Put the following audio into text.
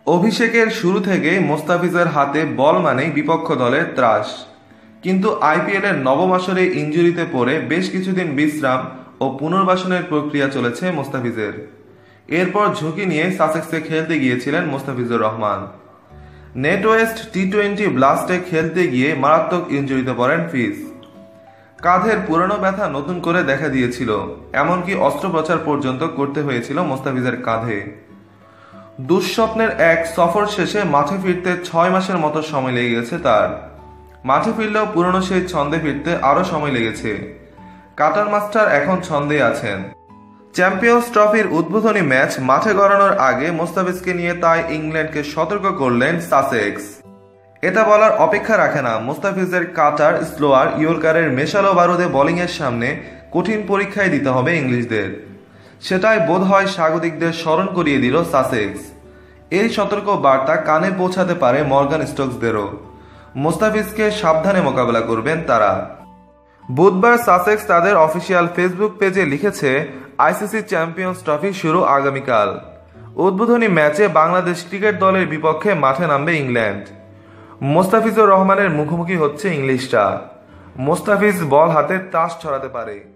অভিষেকের শুরু থেকেই মোস্তাফিজের হাতে বল মানেই বিপক্ষ দলের ত্রাস। কিন্তু আইপিএলের নবম আসরে ইনজুরিতে পড়ে বেশ কিছুদিন বিশ্রাম ও পুনর্বাসনের প্রক্রিয়া চলেছে মোস্তাফিজের। এরপর ঝুঁকি নিয়ে সাসেক্সে খেলতে গিয়েছিলেন মোস্তাফিজুর রহমান। নেটওয়েস্ট টি-20 ব্লাস্টে খেলতে গিয়ে মারাত্মক ইনজুরিতে পড়েন ফিজ। কাঁধের পুরনো ব্যথা নতুন করে দেখা দিয়েছিল, এমনকি অস্ত্রোপচার পর্যন্ত করতে হয়েছিল মোস্তাফিজের কাঁধে। দুঃস্বপ্নের এক সফর শেষে মাঠে ফিরতে 6 মাসের মতো সময় লেগে গেছে তার। মাঠে ফিরলেও পুরনো সেই ছন্দে ফিরতে আরও সময় লেগেছে। কাটার মাস্টার এখন ছন্দে আছেন। চ্যাম্পিয়ন্স ট্রফির উদ্বোধনী ম্যাচ মাঠে গড়ানোর আগে মোস্তাফিজকে নিয়ে তাই ইংল্যান্ডকে সতর্ক করলেন সাসেক্স। এটা বলার অপেক্ষা রাখে না, মোস্তাফিজের কাটার, স্লোয়ার, ইয়র্কারের মেশালো বারুদে বোলিংয়ের সামনে কঠিন পরীক্ষায় দিতে হবে ইংলিশদের। সেটাই বোধহয় স্বাগতিকদের স্মরণ করিয়ে দিল সাসেক্স। এই সতর্ক বার্তা কানে পৌঁছাতে পারে মর্গান স্টোকসদেরও। মোস্তাফিজকে সাবধানে মোকাবেলা করবেন তারা। বুধবার সাসেক্স তাদের অফিসিয়াল ফেসবুক পেজে লিখেছে, আইসিসি চ্যাম্পিয়ন্স ট্রফি শুরু আগামীকাল। উদ্বোধনী ম্যাচে বাংলাদেশ ক্রিকেট দলের বিপক্ষে মাঠে নামবে ইংল্যান্ড। মোস্তাফিজুর রহমানের মুখোমুখি হচ্ছে ইংলিশরা। মোস্তাফিজ বল হাতে তাস ছড়াতে পারে।